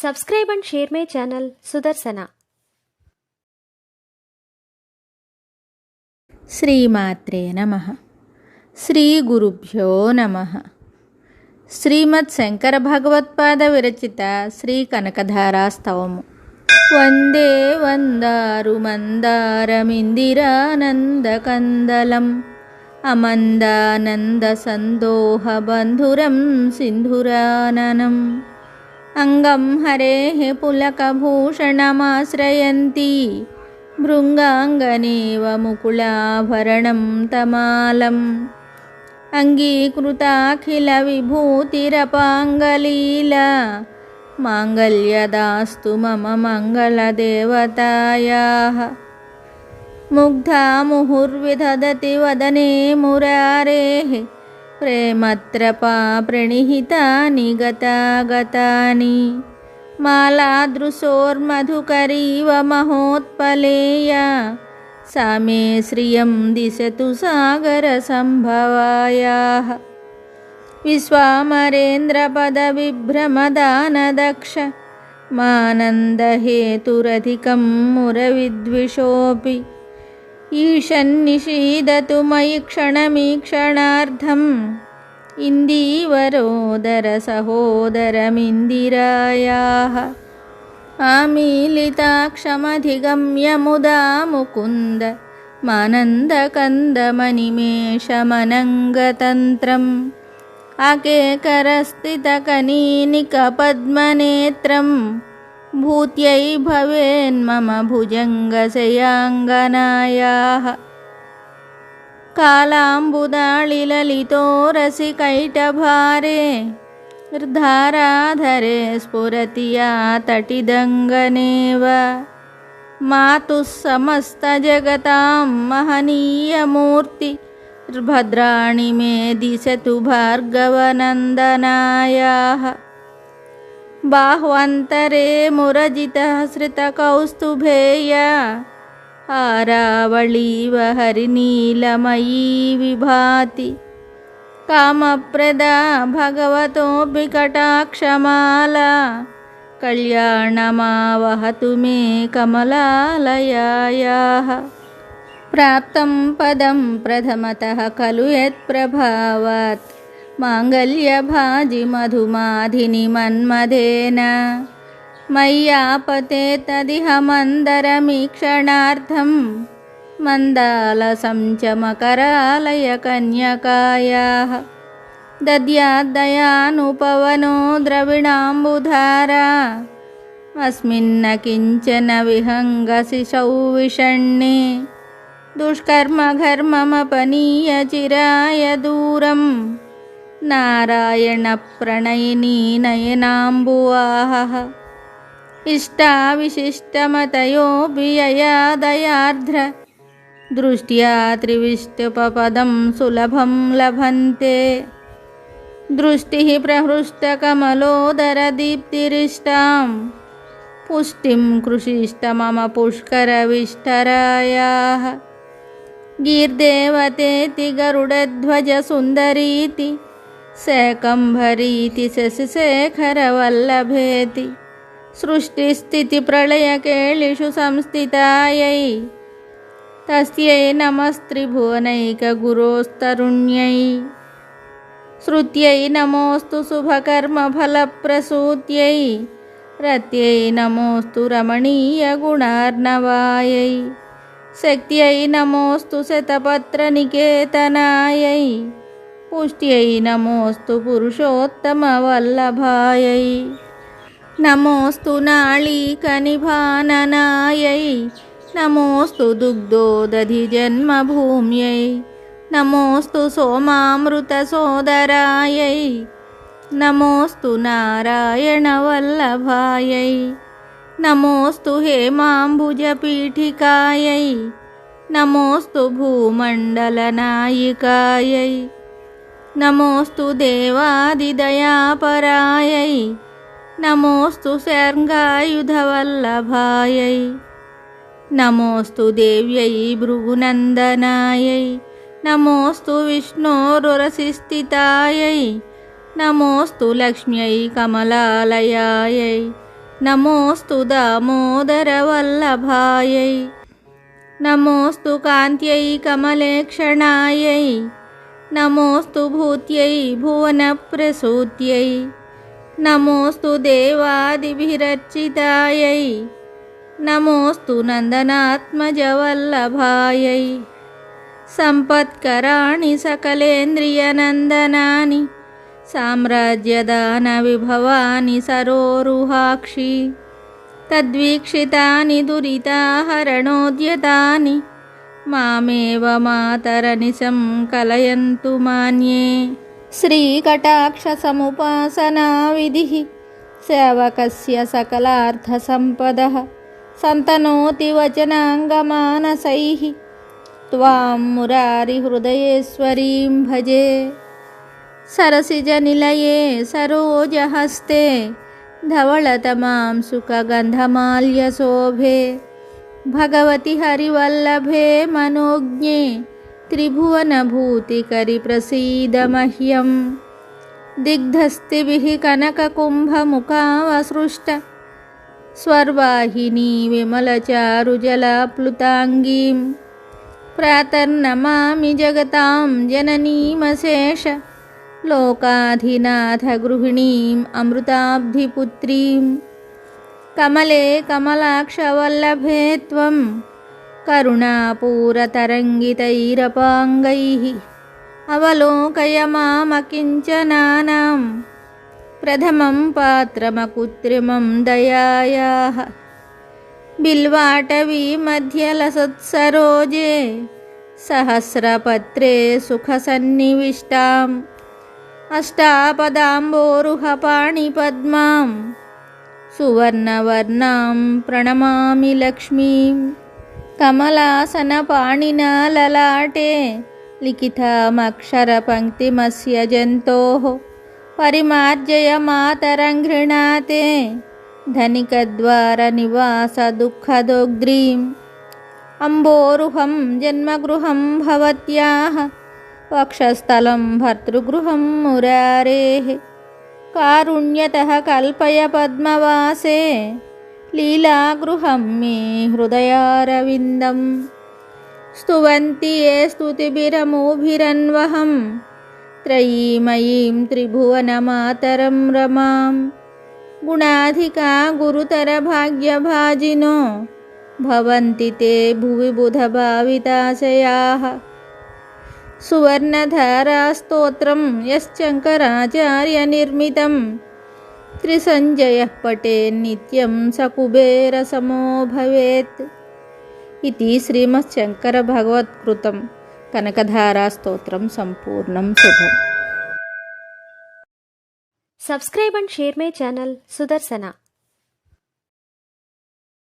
Subscribe and share my channel Sudarsana. శ్రీమాత్రే నమః. శ్రీ గురుభ్యో నమః. శ్రీమద్ శంకర భగవత్పాద విరచిత శ్రీ కనకధారా స్తవము. వందే వందారు మందారమిందిరానందకందలం అమందానంద సందోహ బంధురం సింధురాననం అంగం హరేః పులకభూషణమాశ్రయంతి భృంగాంగనేవ ముకుళాభరణం తమాలం అంగీకృతాఖిల విభూతిరపాంగలీలా మాంగళ్యదాస్తు మమ మంగళదేవతాయాః. ముగ్ధా ముహుర్విదధతి వదనే మురారేః ప్రేమత్రపా ప్రణిహితాని గతాగతాని మాలాదృశోర్మధుకరీవ మహోత్పలేయా సా మే శ్రియం దిశతు సాగరసంభవాయాః. విశ్వామరేంద్రపదవిభ్రమదానదక్ష మానందహేతురధికం మురవిద్విషోऽపి ఈషన్నిషీదతు మయి క్షణమీక్షణార్థం ఇందీవరోదర సహోదరమిందిరాయాః. ఆమీలితాక్షమధిగమ్య ముదా ముకుంద మానందకందమనిమేషమనంగతంత్రం అకేకరస్థితకనీనికపద్మనేత్రం భూత్యై భవేన్మమ భుజంగశయాంగనాయాః. కాళాంబుదాళిలలితోరసికైటభారే ధారాధరే స్ఫురతి యా తటిదంగనేవ మాతుః సమస్తజగతాం మహనీయమూర్తి భద్రాణి మే దిశతు భార్గవనందనాయాః. బాహ్వంతరే మురజితశ్రితకౌస్తుభేయా ఆరావళీవ హరినీలమయీ విభాతి కామప్రదా భగవతోऽపి కటాక్షమాలా కళ్యాణమావహతు మే కమలాలయాయాః. ప్రాప్తం పదం ప్రథమతః ఖలు యత్ప్రభావాత్ మాంగళ్యభాజి మధుమాధిని మన్మథేన మయ్యాపతే తదిహ మందరమీక్షణార్థం మందాలసం చ మకరాలయ కన్యకాయాః. దద్యాద్దయానుపవనో ద్రవిణాంబుధారా అస్మిన్న కించన విహంగశిశౌ విషణ్ణే దుష్కర్మఘర్మమపనీయ చిరాయ దూరం నారాయణ ప్రణయినీ నయనాంబువాహః. ఇష్టావిశిష్టమతయోऽపి యయా దయార్ద్ర దృష్ట్యా త్రివిష్టపదం సులభం లభంతే దృష్టిః ప్రహృష్టకమలోదరదీప్తిరిష్టాం పుష్టిం కృషిష్ట మమ పుష్కరవిష్టరాయాః. గీర్దేవతేతి గరుడధ్వజ సుందరీతి శాకంభరీతి శశిశేఖరవల్లభేతి సృష్టిస్థితి ప్రళయకేళిషు సంస్థితాయై తస్యై నమస్త్రిభువనైకగురోస్తరుణ్యై. శృత్యై నమోऽస్తు శుభకర్మఫలప్రసూత్యై రత్యై నమోऽస్తు రమణీయగుణార్ణవాయై. శక్త్యై నమోऽస్తు శతపత్రనికేతనాయై పుష్ట్యై నమోऽస్తు పురుషోత్తమవల్లభాయై. నమోऽస్తు నాళీకనిభాననాయై నమోऽస్తు దుగ్ధోదధిజన్మభూమ్యై నమోऽస్తు సోమామృతసోదరాయై నమోऽస్తు నారాయణవల్లభాయై. నమోऽస్తు హేమాంబుజపీఠికాయై నమోऽస్తు భూమండలనాయికాయై. నమోऽస్తు దేవాదిదయాపరాయై నమోऽస్తు శర్ంగాయుధవల్లభాయై. నమోऽస్తు దేవ్యై భృగునందనాయై నమోऽస్తు విష్ణోరురసిస్థితాయై నమోऽస్తు లక్ష్మ్యై కమలాలయాయై నమోస్తు దామోదరవల్లభాయై నమోస్తు కాంత్యై కమలేక్షణాయై నమోస్తు భూత్యై భువనప్రసూత్యై నమోస్తు దేవాదిభిరర్చితాయై నమోస్తు నందనాత్మజవల్లభాయై సంపత్కరాణి సకలేంద్రియనందనాని సామ్రాజ్యదాన విభవాని సరోరుహాక్షి తద్వీక్షితాని దురితాహరణోద్యతాని మామేవ మాతరనిశం కలయంతు మాన్యే. శ్రీకటాక్ష సముపాసనా విధిః సేవకస్య సకలార్థసంపదః సంతనోతి వచనాంగమానసైః త్వాం మురారిహృదయేశ్వరీం భజే. సరసిజనిలయే సరోజహస్తే ధవళతమాం సుఖగంధమాల్యశోభే భగవతి హరివల్లభే మనోజ్ఞే త్రిభువనభూతికరి ప్రసీద మహ్యం. దిగ్ధస్తిభిః కనకకుంభముఖావసృష్ట స్వర్వాహినీ విమలచారుజలాప్లుతాంగీం ప్రాతర్నమామి జగతాం జననీమశేష లోకాధినాథ గృహిణీం అమృతాబ్ధిపుత్రీం. కమలే కమలాక్షవల్లభే త్వం కరుణాపూరతరంగితైరపాంగైః అవలోకయ మామకించనానాం ప్రథమం పాత్రమకృత్రిమం దయాయాః. బిల్వాటవీ మధ్యలసత్సరోజే సహస్రపత్రే సుఖసన్నివిష్టాం అష్టాపదాంబోరుహపాణిపద్మాం సువర్ణవర్ణాం ప్రణమామి లక్ష్మీం. కమలాసనపాణినా లలాటే లిఖితామక్షరపంక్తిమస్య జంతోః పరిమార్జయ మాతరం గృణాతే ధనికద్వారనివాస దుఃఖదోగ్ధ్రీం. అంబోరుహం జన్మగృహం భవత్యాః వక్షస్థలం భర్తృగృహం మురారేః. కారుణ్యతః కల్పయ పద్మవాసే లీలాగృహం మే హృదయారవిందం. స్తువంతి ఏ స్తుతిభిరమూభిరన్వహం త్రయీమయీం త్రిభువనమాతరం రమాం. గుణాధికా గురుతర భాగ్యభాజినో భవంతి తే భువి బుధభావితాశయాః. సువర్ణధారాస్తోత్రం యశ్శంకరాచార్యనిర్మితం త్రిసంజయః పఠేన్నిత్యం స కుబేరసమో భవేత్. ఇది శ్రీమచ్చంకరభగవత్కృతం కనకధారాస్తోత్రం సంపూర్ణం శుభం. Subscribe and share my channel Sudarsana.